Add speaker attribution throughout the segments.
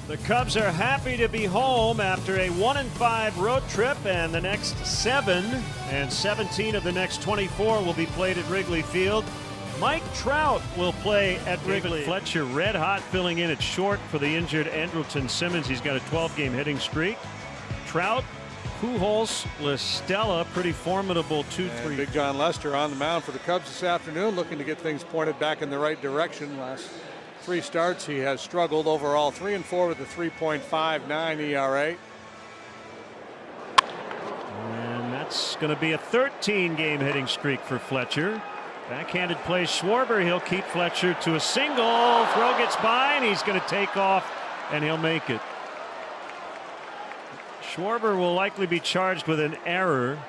Speaker 1: The Cubs are happy to be home after a 1-5 road trip, and the next 7 and 17 of the next 24 will be played at Wrigley Field. Mike Trout will play at Wrigley. Fletcher red hot, filling in at short for the injured Andrelton Simmons. He's got a 12-game hitting streak. Trout, Pujols, La Stella, pretty formidable 2-3.
Speaker 2: Big John Lester on the mound for the Cubs this afternoon, looking to get things pointed back in the right direction. Last 3 starts he has struggled. Overall 3-4 with a 3.59 ERA.
Speaker 1: And that's going to be a 13-game hitting streak for Fletcher. Backhanded play Schwarber. He'll keep Fletcher to a single. Throw gets by, and he's going to take off, and he'll make it. Schwarber will likely be charged with an error.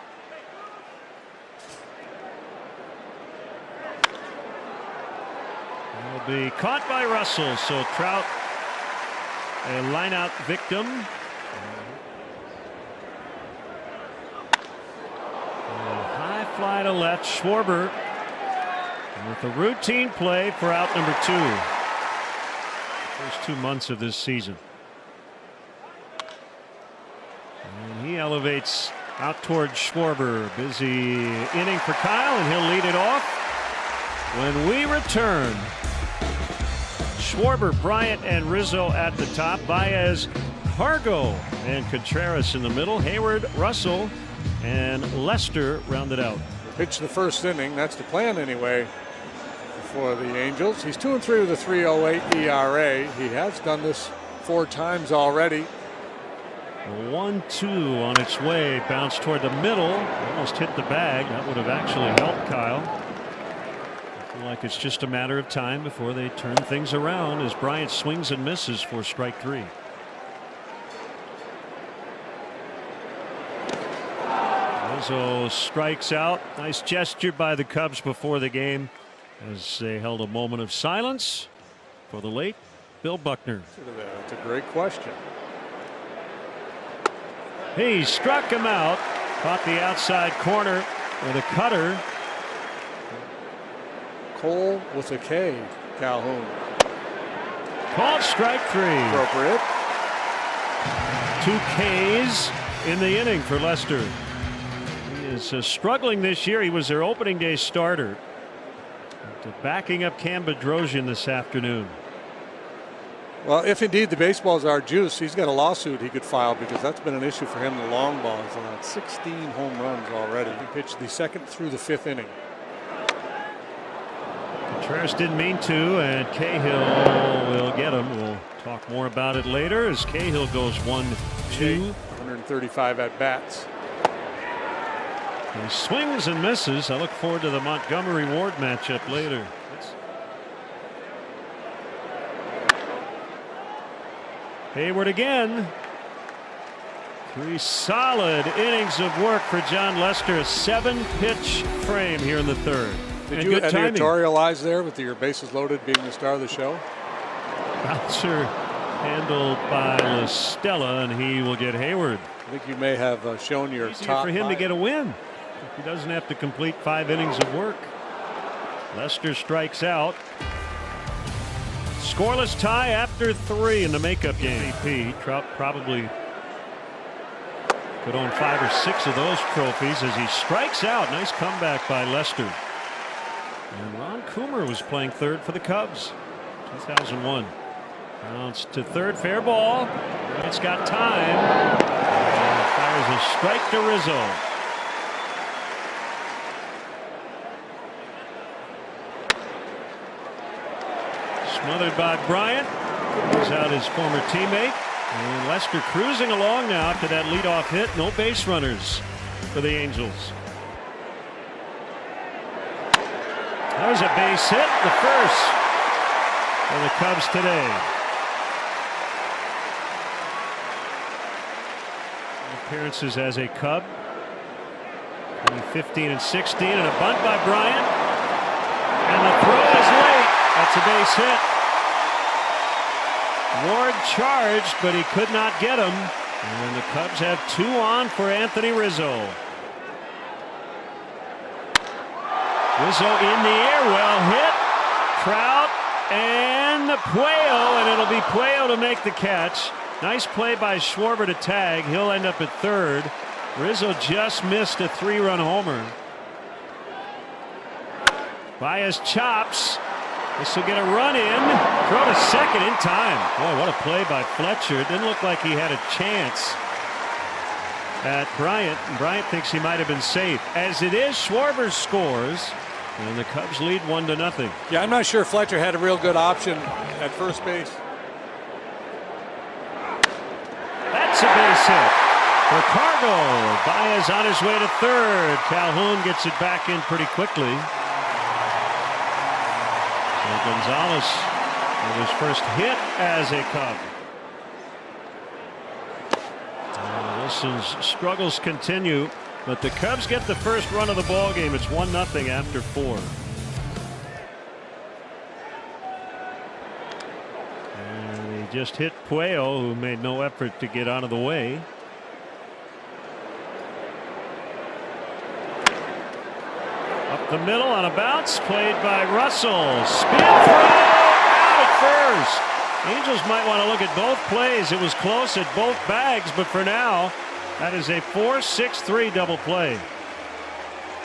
Speaker 1: Will be caught by Russell, so Trout a lineout victim. A high fly to left. Schwarber with a routine play for out number 2. The first 2 months of this season. And he elevates out towards Schwarber. Busy inning for Kyle, and he'll lead it off. When we return, Schwarber, Bryant, and Rizzo at the top. Baez, Hargo, and Contreras in the middle. Hayward, Russell, and Lester rounded out.
Speaker 2: Pitched the first inning. That's the plan anyway for the Angels. He's 2-3 with a 3.08 ERA. He has done this 4 times already.
Speaker 1: 1-2 on its way. Bounced toward the middle. Almost hit the bag. That would have actually helped Kyle. I feel like it's just a matter of time before they turn things around as Bryant swings and misses for strike 3. Rizzo strikes out. Nice gesture by the Cubs before the game as they held a moment of silence for the late Bill Buckner.
Speaker 2: That's a great question.
Speaker 1: He struck him out. Caught the outside corner with a cutter.
Speaker 2: Cole with a K. Calhoun.
Speaker 1: Called strike 3.
Speaker 2: Appropriate.
Speaker 1: 2 Ks in the inning for Lester. He is struggling this year. He was their opening day starter. Backing up Cam Bedrosian this afternoon.
Speaker 2: Well, if indeed the baseball's our juice, he's got a lawsuit he could file because that's been an issue for him. The long ball. He's allowed 16 home runs already. He pitched the 2nd through the 5th inning.
Speaker 1: Contreras didn't mean to, and Cahill will get him. We'll talk more about it later as Cahill goes 1-2.
Speaker 2: 135 at bats.
Speaker 1: He swings and misses. I look forward to the Montgomery Ward matchup later. Hayward again. 3 solid innings of work for John Lester. A 7-pitch frame here in the 3rd.
Speaker 2: Did you editorialize there with your bases loaded being the star of the show?
Speaker 1: Bouncer handled by La Stella, and he will get Hayward.
Speaker 2: I think you may have shown your top
Speaker 1: for him to get a win. He doesn't have to complete 5 innings of work. Lester strikes out. Scoreless tie after 3 in the makeup game. Trout probably could own 5 or 6 of those trophies as he strikes out. Nice comeback by Lester. And Ron Coomer was playing 3rd for the Cubs. 2001. Bounced to 3rd, fair ball. It's got time. And fires a strike to Rizzo. Smothered by Bryant. Brings out his former teammate. And Lester cruising along now after that leadoff hit. No base runners for the Angels. That was a base hit, the first for the Cubs today. Appearances as a Cub. 15 and 16, and a bunt by Bryant. And the throw is late. That's a base hit. Ward charged, but he could not get him. And the Cubs have 2 on for Anthony Rizzo. Rizzo in the air, well hit. Trout and in the Puello, and it'll be Puello to make the catch. Nice play by Schwarber to tag. He'll end up at third. Rizzo just missed a 3-run homer. Baez chops. This will get a run in. Throw to second in time. Boy, what a play by Fletcher. It didn't look like he had a chance at Bryant. And Bryant thinks he might have been safe. As it is, Schwarber scores, and the Cubs lead 1-0.
Speaker 2: Yeah, I'm not sure Fletcher had a real good option at first base.
Speaker 1: That's a base hit for Cargo. Baez on his way to third. Calhoun gets it back in pretty quickly. So Gonzalez with his first hit as a Cub. Wilson's struggles continue, but the Cubs get the first run of the ball game. It's 1-0 after 4. And he just hit Puello, who made no effort to get out of the way. Up the middle on a bounce, played by Russell. Spin throw out at first. Angels might want to look at both plays. It was close at both bags, but for now, that is a 4-6-3 double play.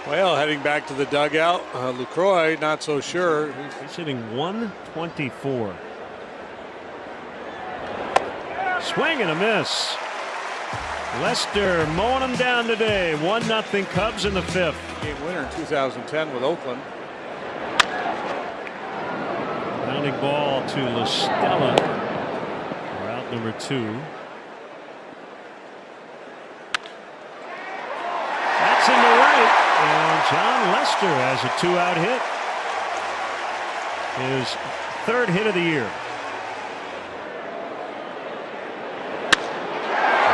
Speaker 2: Well, heading back to the dugout, Lucroy not so sure.
Speaker 1: He's hitting 124. Swing and a miss. Lester mowing them down today. 1-0 Cubs in the 5th.
Speaker 2: Game winner in 2010 with Oakland.
Speaker 1: Grounding ball to La Stella for out number 2. That's in the right, and John Lester has a 2-out hit. His 3rd hit of the year.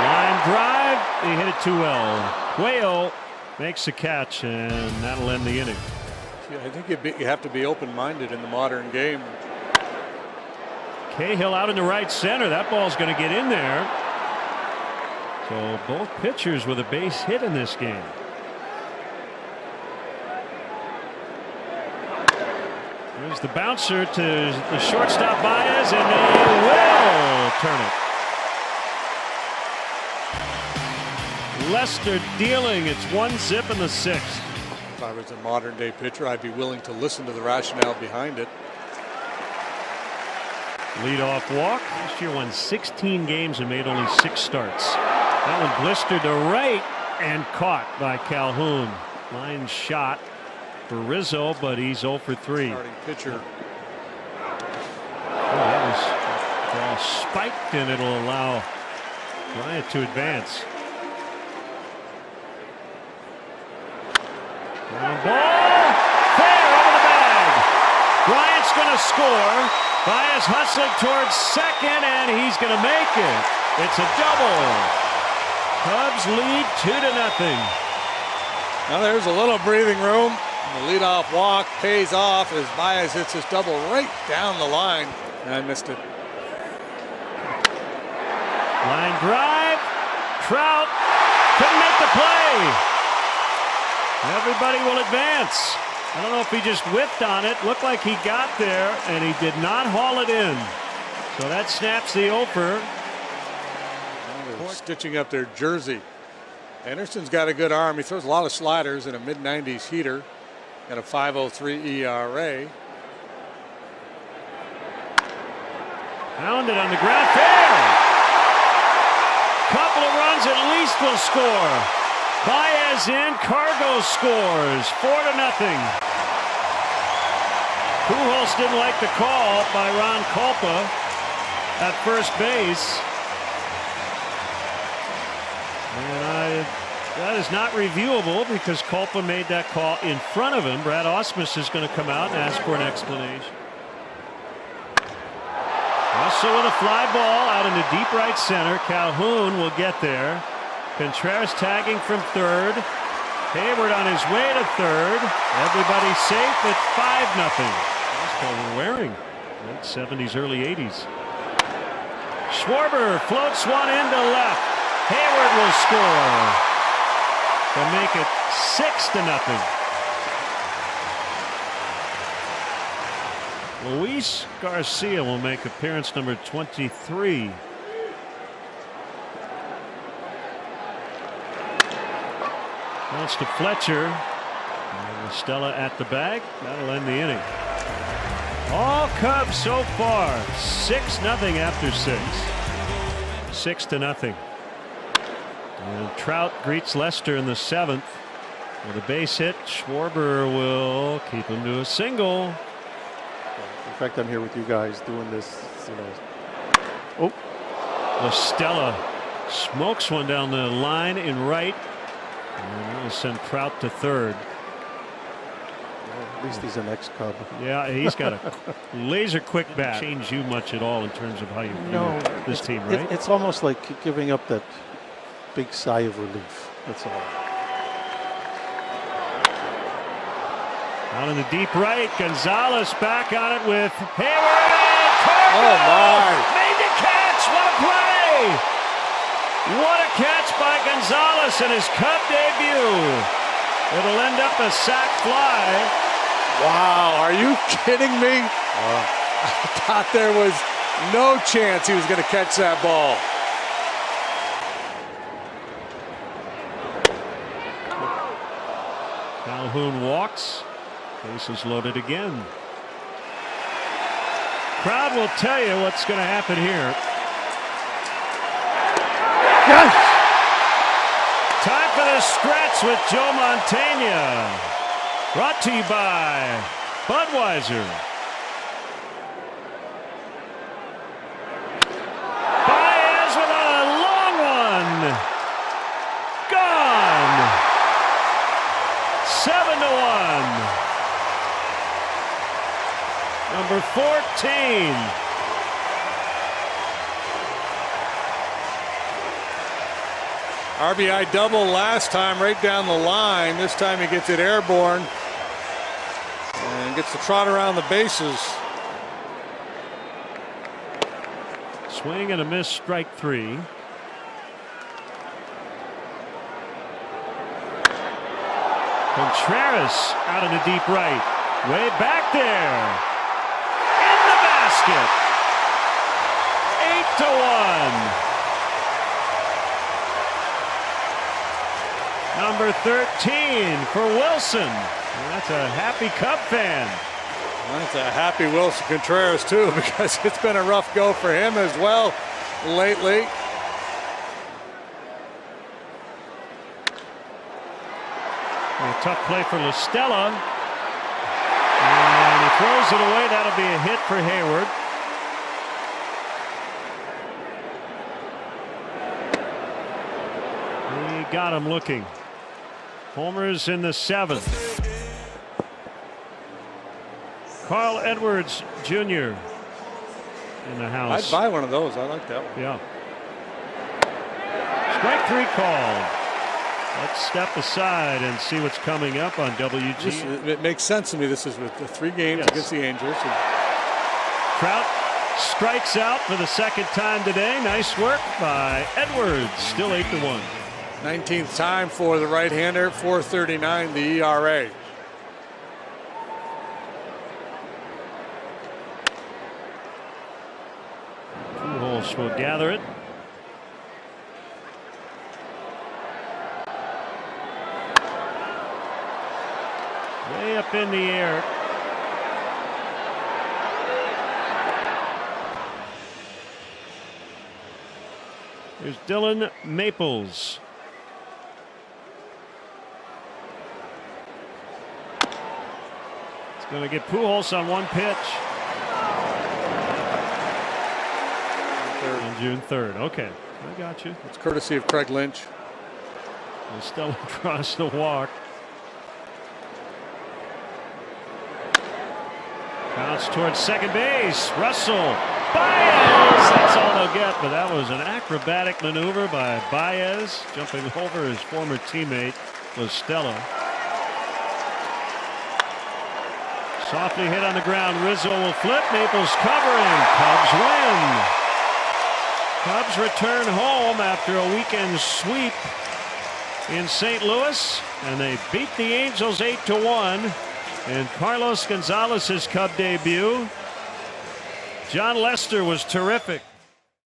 Speaker 1: Line drive, he hit it too well. Puello makes the catch, and that'll end the inning.
Speaker 2: Yeah, I think you have to be open-minded in the modern game.
Speaker 1: Cahill out in the right center. That ball's going to get in there. So both pitchers with a base hit in this game. Here's the bouncer to the shortstop Baez, and they will turn it. Lester dealing. It's 1-0 in the 6th.
Speaker 2: If I was a modern day pitcher, I'd be willing to listen to the rationale behind it.
Speaker 1: Leadoff walk. Last year won 16 games and made only 6 starts. That one blistered to right and caught by Calhoun. Line shot for Rizzo, but he's 0 for 3.
Speaker 2: Starting pitcher.
Speaker 1: That was ball spiked, and it'll allow Bryant to advance. Ground ball, fair over the bag. Bryant's going to score. Baez hustling towards second, and he's going to make it. It's a double. Cubs lead 2-0.
Speaker 2: Now there's a little breathing room. The leadoff walk pays off as Baez hits his double right down the line. And missed it.
Speaker 1: Line drive. Trout couldn't make the play. Everybody will advance. I don't know if he just whipped on it. Looked like he got there, and he did not haul it in. So that snaps the over.
Speaker 2: Stitching up their jersey. Anderson's got a good arm. He throws a lot of sliders and a mid-90s heater. Got a 5.03 ERA.
Speaker 1: Pounded on the ground. Fair. Couple of runs at least will score. Baez in. Cargo scores. 4-0. Pujols didn't like the call by Ron Kulpa at first base. And that is not reviewable because Kulpa made that call in front of him. Brad Ausmus is going to come out and ask for an explanation. Russell with a fly ball out into deep right center. Calhoun will get there. Contreras tagging from third. Hayward on his way to third. Everybody safe at 5-0. That's called Waring. Late 70s, early 80s. Schwarber floats one into left. Hayward will score to make it 6-0. Luis Garcia will make appearance number 23. Bounce to Fletcher. And Stella at the bag. That'll end the inning. All Cubs so far 6-0 after 6. 6-0. And Trout greets Lester in the 7th with a base hit. Schwarber will keep him to a single.
Speaker 3: In fact, I'm here with you guys doing this, you know.
Speaker 1: Oh, Stella smokes one down the line in right, and that will send Trout to third.
Speaker 3: Well, at least he's an ex-Cub.
Speaker 1: Yeah, he's got a laser quick bat. Change you much at all in terms of how you view this team, right?
Speaker 3: It's almost like giving up that big sigh of relief. That's all.
Speaker 1: Out in the deep right, Gonzalez back on it with Hayward.
Speaker 2: Oh my!
Speaker 1: Made the catch! What a play! What a catch by Gonzalez in his Cub debut. It'll end up a sac fly.
Speaker 2: Wow, are you kidding me? I thought there was no chance he was going to catch that ball.
Speaker 1: Calhoun walks. Bases loaded again. Crowd will tell you what's going to happen here.
Speaker 2: Yes!
Speaker 1: Time for the stretch with Joe Mantegna. Brought to you by Budweiser. Baez with a long one. Gone. 7-1. Number 14.
Speaker 2: RBI double last time, right down the line. This time he gets it airborne and gets to trot around the bases.
Speaker 1: Swing and a miss, strike 3. Contreras out in the deep right. Way back there. In the basket. 8-1. Number 13 for Wilson. And that's a happy Cub fan.
Speaker 2: That's a happy Wilson Contreras too, because it's been a rough go for him as well lately.
Speaker 1: A tough play for LaStella. And he throws it away. That'll be a hit for Hayward. He got him looking. Homers in the 7th. Carl Edwards Jr. in the house.
Speaker 2: I'd buy one of those. I like that one.
Speaker 1: Yeah. Strike 3 called. Let's step aside and see what's coming up on WG.
Speaker 2: It makes sense to me. This is with the 3 games against the Angels.
Speaker 1: Trout strikes out for the 2nd time today. Nice work by Edwards. Still 8-1.
Speaker 2: 19th time for the right-hander. 4.39 the ERA.
Speaker 1: Pujols will gather it. Way up in the air. There's Dylan Maples. It's going to get Pujols on one pitch. On June 3rd. Okay, I got you.
Speaker 2: It's courtesy of Craig Lynch.
Speaker 1: And Stella draws the walk. Bounce towards second base. Russell. Baez. That's all they'll get, but that was an acrobatic maneuver by Baez, jumping over his former teammate, LaStella. Softly hit on the ground. Rizzo will flip. Maples covering. Cubs win. Cubs return home after a weekend sweep in St. Louis, and they beat the Angels 8-1. And Carlos Gonzalez's Cub debut John Lester was terrific.